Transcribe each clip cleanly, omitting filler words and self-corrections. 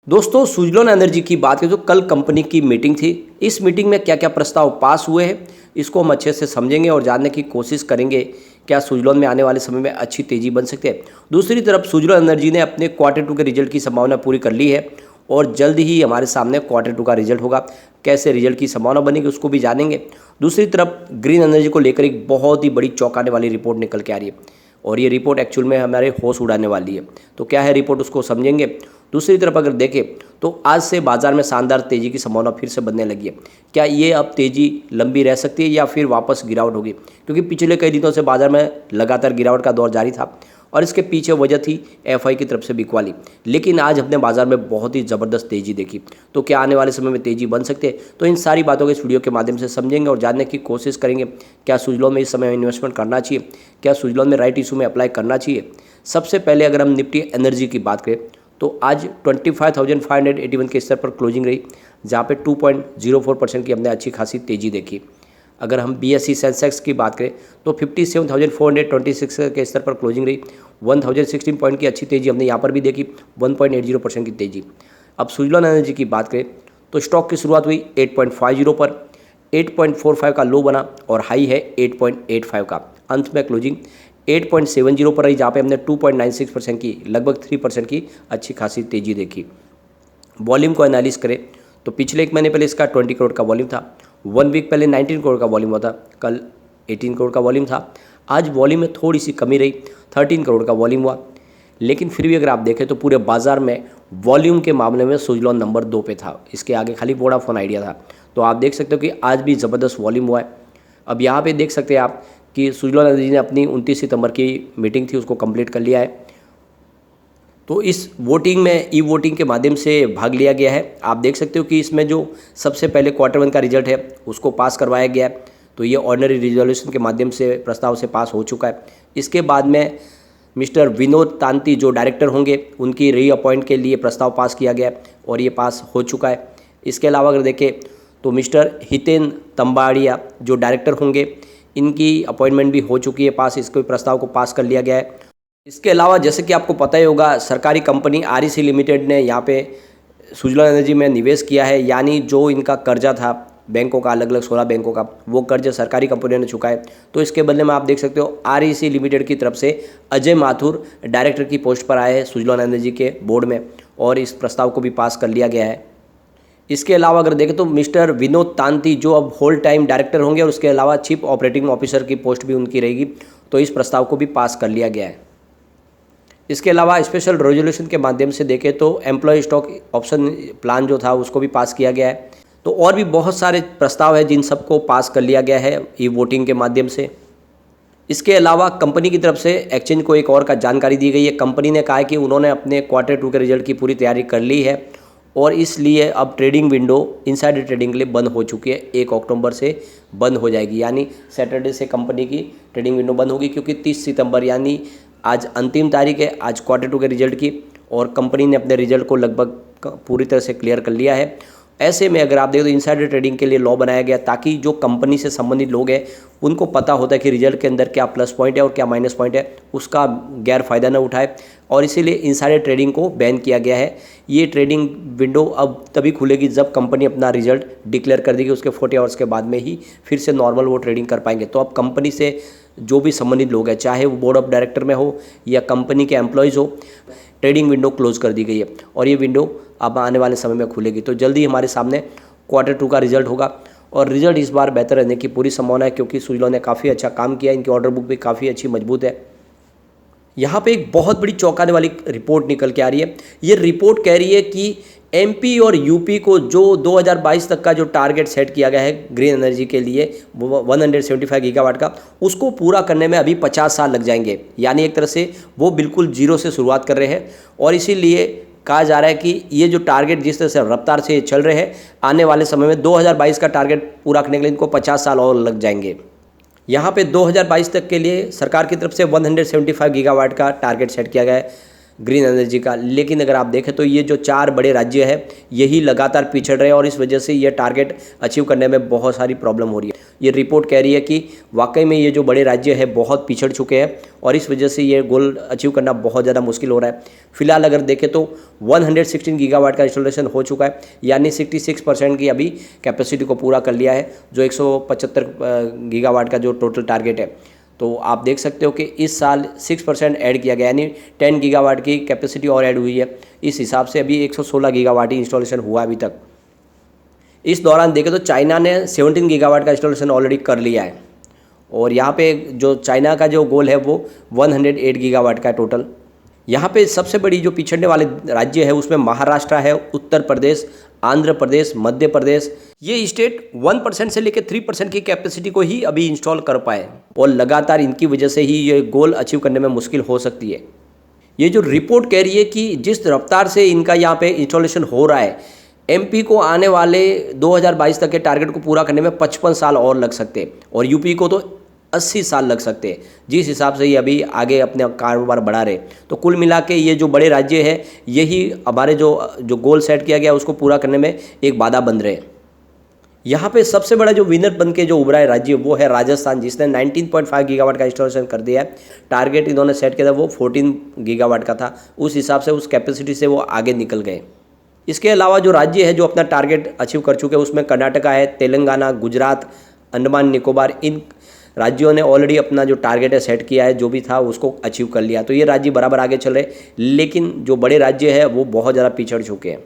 दोस्तों सुजलॉन एनर्जी की बात करें तो कल कंपनी की मीटिंग थी। इस मीटिंग में क्या क्या प्रस्ताव पास हुए हैं इसको हम अच्छे से समझेंगे और जानने की कोशिश करेंगे क्या सुजलॉन में आने वाले समय में अच्छी तेजी बन सकती है। दूसरी तरफ सुजलॉन एनर्जी ने अपने क्वार्टर 2 के रिजल्ट की संभावना पूरी कर ली है और जल्द ही हमारे सामने क्वार्टर 2 का रिजल्ट होगा। कैसे रिजल्ट की संभावना बनेगी उसको भी जानेंगे। दूसरी तरफ ग्रीन एनर्जी को लेकर एक बहुत ही बड़ी चौंकाने वाली रिपोर्ट निकल के आ रही है और ये रिपोर्ट एक्चुअल में हमारे होश उड़ाने वाली है। तो क्या है रिपोर्ट उसको समझेंगे। दूसरी तरफ अगर देखें तो आज से बाजार में शानदार तेजी की संभावना फिर से बनने लगी है। क्या ये अब तेजी लंबी रह सकती है या फिर वापस गिरावट होगी, क्योंकि पिछले कई दिनों से बाजार में लगातार गिरावट का दौर जारी था और इसके पीछे वजह थी एफआई की तरफ से बिकवाली। लेकिन आज हमने बाजार में बहुत ही ज़बरदस्त तेजी देखी। तो क्या आने वाले समय में तेजी बन सकती है, तो इन सारी बातों को इस वीडियो के माध्यम से समझेंगे और जानने की कोशिश करेंगे। क्या सुजलॉन में इस समय इन्वेस्टमेंट करना चाहिए, क्या सुजलॉन में राइट इशू में अप्लाई करना चाहिए। सबसे पहले अगर हम निफ्टी एनर्जी की बात करें तो आज 25,581 के स्तर पर क्लोजिंग रही, जहाँ पे 2.04% की हमने अच्छी खासी तेजी देखी। अगर हम बीएसई सेंसेक्स की बात करें तो 57,426 के स्तर पर क्लोजिंग रही, 1016 पॉइंट की अच्छी तेजी हमने यहाँ पर भी देखी, 1.80% की तेजी। अब सुजलॉन एनर्जी की बात करें तो स्टॉक की शुरुआत हुई 8.50 पर, 8.45 का लो बना और हाई है 8.85 का। अंत में क्लोजिंग 8.70 पर रही, जहाँ पे हमने 2.96% की लगभग 3% की अच्छी खासी तेजी देखी। वॉल्यूम को एनालिस करें तो पिछले एक महीने पहले इसका 20 करोड़ का वॉल्यूम था, 1 वीक पहले 19 करोड़ का वॉल्यूम हुआ था, कल 18 करोड़ का वॉल्यूम था। आज वॉल्यूम में थोड़ी सी कमी रही, 13 करोड़ का वॉल्यूम हुआ। लेकिन फिर भी अगर आप देखें तो पूरे बाजार में वॉल्यूम के मामले में सुजलॉन नंबर 2 पे था, इसके आगे खाली वोडाफोन आइडिया था। तो आप देख सकते हो कि आज भी ज़बरदस्त वॉल्यूम हुआ है। अब यहाँ पे देख सकते हैं आप कि सुजलॉन एनर्जी ने अपनी 29 सितंबर की मीटिंग थी उसको कंप्लीट कर लिया है। तो इस वोटिंग में ई वोटिंग के माध्यम से भाग लिया गया है। आप देख सकते हो कि इसमें जो सबसे पहले क्वार्टर 1 का रिजल्ट है उसको पास करवाया गया है। तो ये ऑर्डिनरी रिजोल्यूशन के माध्यम से प्रस्ताव से पास हो चुका है। इसके बाद में मिस्टर विनोद तांती जो डायरेक्टर होंगे उनकी रीअपॉइंट के लिए प्रस्ताव पास किया गया है और ये पास हो चुका है। इसके अलावा अगर देखें तो मिस्टर हितेन तंबाड़िया जो डायरेक्टर होंगे इनकी अपॉइंटमेंट भी हो चुकी है पास, इसके प्रस्ताव को पास कर लिया गया है। इसके अलावा जैसे कि आपको पता ही होगा सरकारी कंपनी आरईसी लिमिटेड ने यहाँ पे सुजलॉन एनर्जी में निवेश किया है, यानी जो इनका कर्जा था बैंकों का, अलग अलग 16 बैंकों का, वो कर्ज सरकारी कंपनियों ने चुका है। तो इसके बदले में आप देख सकते हो आरईसी लिमिटेड की तरफ से अजय माथुर डायरेक्टर की पोस्ट पर आए हैं सुजलॉन एनर्जी के बोर्ड में और इस प्रस्ताव को भी पास कर लिया गया है। इसके अलावा अगर देखें तो मिस्टर विनोद तांती जो अब होल टाइम डायरेक्टर होंगे और उसके अलावा चीफ ऑपरेटिंग ऑफिसर की पोस्ट भी उनकी रहेगी, तो इस प्रस्ताव को भी पास कर लिया गया है। इसके अलावा स्पेशल रेजोल्यूशन के माध्यम से देखें तो एम्प्लॉय स्टॉक ऑप्शन प्लान जो था उसको भी पास किया गया है। तो और भी बहुत सारे प्रस्ताव हैं जिन सबको पास कर लिया गया है ई वोटिंग के माध्यम से। इसके अलावा कंपनी की तरफ से एक्सचेंज को एक और का जानकारी दी गई है। कंपनी ने कहा है कि उन्होंने अपने क्वार्टर 2 के रिजल्ट की पूरी तैयारी कर ली है और इसलिए अब ट्रेडिंग विंडो इनसाइडर ट्रेडिंग के लिए बंद हो चुकी है। 1 अक्टूबर से बंद हो जाएगी, यानी सैटरडे से कंपनी की ट्रेडिंग विंडो बंद होगी, क्योंकि 30 सितंबर यानी आज अंतिम तारीख है आज क्वार्टर 2 के रिजल्ट की और कंपनी ने अपने रिजल्ट को लगभग पूरी तरह से क्लियर कर लिया है। ऐसे में अगर आप देखो तो इनसाइडर ट्रेडिंग के लिए लॉ बनाया गया ताकि जो कंपनी से संबंधित लोग हैं उनको पता होता है कि रिजल्ट के अंदर क्या प्लस पॉइंट है और क्या माइनस पॉइंट है, उसका गैर फायदा न उठाए और इसीलिए इनसाइडर ट्रेडिंग को बैन किया गया है। ये ट्रेडिंग विंडो अब तभी खुलेगी जब कंपनी अपना रिजल्ट डिक्लेयर कर देगी, उसके 40 आवर्स के बाद में ही फिर से नॉर्मल वो ट्रेडिंग कर पाएंगे। तो अब कंपनी से जो भी संबंधित लोग हैं, चाहे वो बोर्ड ऑफ डायरेक्टर में हो या कंपनी के एम्प्लॉयज़ हो, ट्रेडिंग विंडो क्लोज कर दी गई है और ये विंडो अब आने वाले समय में खुलेगी। तो जल्दी हमारे सामने क्वार्टर 2 का रिजल्ट होगा और रिजल्ट इस बार बेहतर रहने की पूरी संभावना है, क्योंकि सुजलॉन ने काफ़ी अच्छा काम किया, इनकी ऑर्डर बुक भी काफ़ी अच्छी मजबूत है। यहाँ पे एक बहुत बड़ी चौंकाने वाली रिपोर्ट निकल के आ रही है। ये रिपोर्ट कह रही है कि एमपी और यूपी को जो 2022 तक का जो टारगेट सेट किया गया है ग्रीन एनर्जी के लिए 175 गीगावाट का, उसको पूरा करने में अभी 50 साल लग जाएंगे। यानी एक तरह से वो बिल्कुल जीरो से शुरुआत कर रहे हैं और इसीलिए कहा जा रहा है कि ये जो टारगेट जिस तरह से रफ्तार से चल रहे हैं, आने वाले समय में 2022 का टारगेट पूरा करने के लिए इनको 50 साल और लग जाएंगे। यहाँ पे 2022 तक के लिए सरकार की तरफ से 175 गीगावाट का टारगेट सेट किया गया है ग्रीन एनर्जी का। लेकिन अगर आप देखें तो ये जो 4 बड़े राज्य हैं यही लगातार पिछड़ रहे हैं और इस वजह से ये टारगेट अचीव करने में बहुत सारी प्रॉब्लम हो रही है। ये रिपोर्ट कह रही है कि वाकई में ये जो बड़े राज्य है बहुत पिछड़ चुके हैं और इस वजह से ये गोल अचीव करना बहुत ज़्यादा मुश्किल हो रहा है। फिलहाल अगर देखें तो 116 गीगावाट का इंस्टॉलेशन हो चुका है, यानी 66% की अभी कैपेसिटी को पूरा कर लिया है, जो 175 गीगावाट का जो टोटल टारगेट है। तो आप देख सकते हो कि इस साल 6% ऐड किया गया, यानी 10 गीगावाट की कैपेसिटी और ऐड हुई है। इस हिसाब से अभी 116 गीगावाट ही इंस्टॉलेशन हुआ अभी तक। इस दौरान देखें तो चाइना ने 17 गीगावाट का इंस्टॉलेशन ऑलरेडी कर लिया है और यहाँ पे जो चाइना का जो गोल है वो 108 गीगावाट का है टोटल। यहाँ पे सबसे बड़ी जो पिछड़ने वाले राज्य है उसमें महाराष्ट्र है, उत्तर प्रदेश, आंध्र प्रदेश, मध्य प्रदेश। ये स्टेट 1% से लेकर 3% की कैपेसिटी को ही अभी इंस्टॉल कर पाए और लगातार इनकी वजह से ही ये गोल अचीव करने में मुश्किल हो सकती है। ये जो रिपोर्ट कह रही है कि जिस रफ्तार से इनका यहाँ पे इंस्टॉलेशन हो रहा है, एमपी को आने वाले 2022 तक के टारगेट को पूरा करने में 55 साल और लग सकते हैं और यूपी को तो 80 साल लग सकते हैं, जिस हिसाब से ये अभी आगे अपने कारोबार बढ़ा रहे। तो कुल मिला के ये जो बड़े राज्य हैं यही हमारे जो गोल सेट किया गया उसको पूरा करने में एक बाधा बन रहे हैं। यहाँ पे सबसे बड़ा जो विनर बन के जो उभरा है राज्य वो है राजस्थान, जिसने 19.5 गीगावाट का इंस्टॉलेशन कर दिया है। टारगेट इन्होंने सेट किया था वो 14 गीगावाट का था, उस हिसाब से उस कैपेसिटी से वो आगे निकल गए। इसके अलावा जो राज्य है जो अपना टारगेट अचीव कर चुके हैं उसमें कर्नाटका है, तेलंगाना, गुजरात, अंडमान निकोबार, इन राज्यों ने ऑलरेडी अपना जो टारगेट है सेट किया है, जो भी था उसको अचीव कर लिया। तो ये राज्य बराबर आगे चल रहे, लेकिन जो बड़े राज्य है वो बहुत ज़्यादा पिछड़ चुके हैं।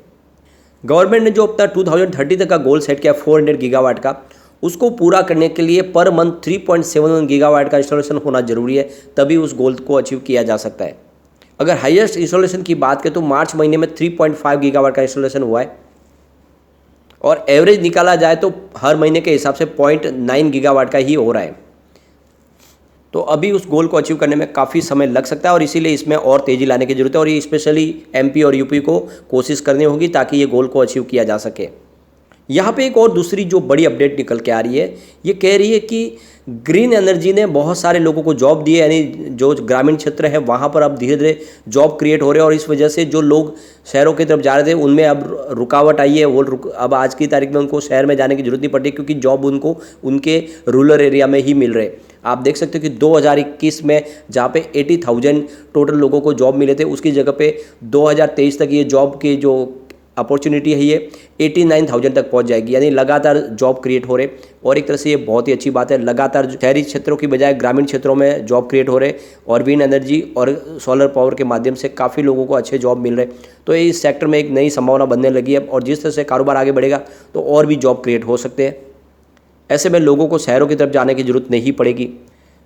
गवर्नमेंट ने जो अपना 2030 तक का गोल सेट किया 400 गीगावाट का, उसको पूरा करने के लिए पर मंथ 3.71 गीगावाट का इंस्टॉलेशन होना जरूरी है, तभी उस गोल को अचीव किया जा सकता है। अगर हाईएस्ट इंस्टॉलेशन की बात करें तो मार्च महीने में 3.5 गीगावाट का इंस्टॉलेशन हुआ है और एवरेज निकाला जाए तो हर महीने के हिसाब से 0.9 गीगावाट का ही हो रहा है। तो अभी उस गोल को अचीव करने में काफ़ी समय लग सकता है और इसीलिए इसमें और तेज़ी लाने की जरूरत है और ये स्पेशली एमपी और यूपी को कोशिश करनी होगी ताकि ये गोल को अचीव किया जा सके। यहाँ पे एक और दूसरी जो बड़ी अपडेट निकल के आ रही है, ये कह रही है कि ग्रीन एनर्जी ने बहुत सारे लोगों को जॉब दी है, यानी जो ग्रामीण क्षेत्र है वहाँ पर अब धीरे धीरे जॉब क्रिएट हो रहे हैं और इस वजह से जो लोग शहरों की तरफ जा रहे थे उनमें अब रुकावट आई है। वो अब आज की तारीख में उनको शहर में जाने की जरूरत नहीं पड़ती क्योंकि जॉब उनको उनके रूरल एरिया में ही मिल रहे। आप देख सकते हो कि 2021 में जहाँ पे 80,000 टोटल लोगों को जॉब मिले थे, उसकी जगह पे 2023 तक ये जॉब की जो अपॉर्चुनिटी है ये 89,000 तक पहुंच जाएगी, यानी लगातार जॉब क्रिएट हो रहे और एक तरह से ये बहुत ही अच्छी बात है। लगातार शहरी क्षेत्रों की बजाय ग्रामीण क्षेत्रों में जॉब क्रिएट हो रहे और विंड एनर्जी और सोलर पावर के माध्यम से काफ़ी लोगों को अच्छे जॉब मिल रहे। तो इस सेक्टर में एक नई संभावना बनने लगी है और जिस तरह से कारोबार आगे बढ़ेगा तो और भी जॉब क्रिएट हो सकते हैं। ऐसे में लोगों को शहरों की तरफ जाने की जरूरत नहीं पड़ेगी।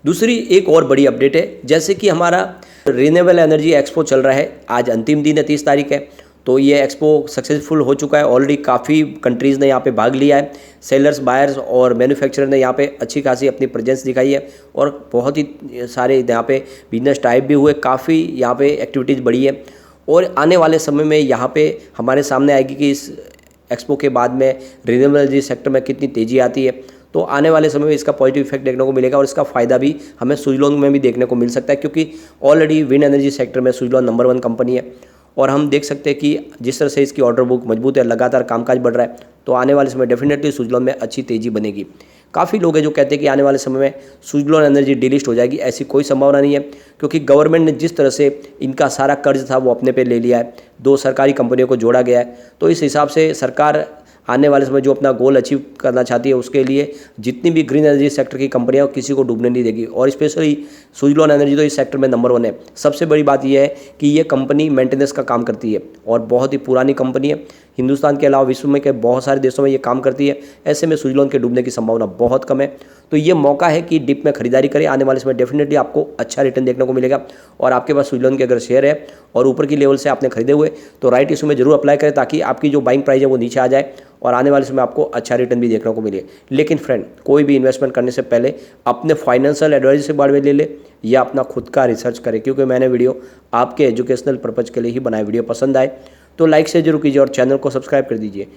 दूसरी एक और बड़ी अपडेट है, जैसे कि हमारा रिन्यूएबल एनर्जी एक्सपो चल रहा है, आज अंतिम दिन है, 30 तारीख है। तो ये एक्सपो सक्सेसफुल हो चुका है, ऑलरेडी काफ़ी कंट्रीज़ ने यहाँ पे भाग लिया है। सेलर्स, बायर्स और मैन्युफैक्चरर ने यहाँ पे अच्छी खासी अपनी प्रेजेंस दिखाई है और बहुत ही सारे यहाँ पे बिजनेस टाइप भी हुए, काफ़ी यहाँ पे एक्टिविटीज़ बढ़ी है और आने वाले समय में यहाँ पे हमारे सामने आएगी कि इस एक्सपो के बाद में रिन्यूएबल एनर्जी सेक्टर में कितनी तेज़ी आती है। तो आने वाले समय में इसका पॉजिटिव इफेक्ट देखने को मिलेगा और इसका फ़ायदा भी हमें सुजलॉन में भी देखने को मिल सकता है, क्योंकि ऑलरेडी विंड एनर्जी सेक्टर में सुजलॉन नंबर 1 कंपनी है और हम देख सकते हैं कि जिस तरह से इसकी ऑर्डर बुक मजबूत है, लगातार कामकाज बढ़ रहा है, तो आने वाले समय डेफिनेटली सुजलॉन में अच्छी तेज़ी बनेगी। काफ़ी लोग हैं जो कहते हैं कि आने वाले समय में सुजलॉन एनर्जी डिलिस्ट हो जाएगी, ऐसी कोई संभावना नहीं है, क्योंकि गवर्नमेंट ने जिस तरह से इनका सारा कर्ज था वो अपने पे ले लिया है, 2 सरकारी कंपनियों को जोड़ा गया है। तो इस हिसाब से सरकार आने वाले समय जो अपना गोल अचीव करना चाहती है उसके लिए जितनी भी ग्रीन एनर्जी सेक्टर की कंपनियां किसी को डूबने नहीं देगी और स्पेशली सुजलॉन एनर्जी तो इस सेक्टर में नंबर 1 है। सबसे बड़ी बात यह है कि ये कंपनी मेंटेनेंस का काम करती है और बहुत ही पुरानी कंपनी है, हिंदुस्तान के अलावा विश्व में के बहुत सारे देशों में ये काम करती है। ऐसे में सुजलॉन के डूबने की संभावना बहुत कम है। तो ये मौका है कि डिप में खरीदारी करें, आने वाले समय डेफिनेटली आपको अच्छा रिटर्न देखने को मिलेगा। और आपके पास सुजलॉन के अगर शेयर है और ऊपर की लेवल से आपने खरीदे हुए तो राइट इशू में जरूर अप्लाई करें ताकि आपकी जो बाइंग प्राइस है वो नीचे आ जाए और आने वाले समय आपको अच्छा रिटर्न भी देखने को मिले। लेकिन फ्रेंड, कोई भी इन्वेस्टमेंट करने से पहले अपने फाइनेंशियल एडवाइजर से बारे में ले ले या अपना खुद का रिसर्च करें, क्योंकि मैंने वीडियो आपके एजुकेशनल पर्पज़ के लिए ही बनाया। वीडियो पसंद आए तो लाइक से जरूर कीजिए और चैनल को सब्सक्राइब कर दीजिए।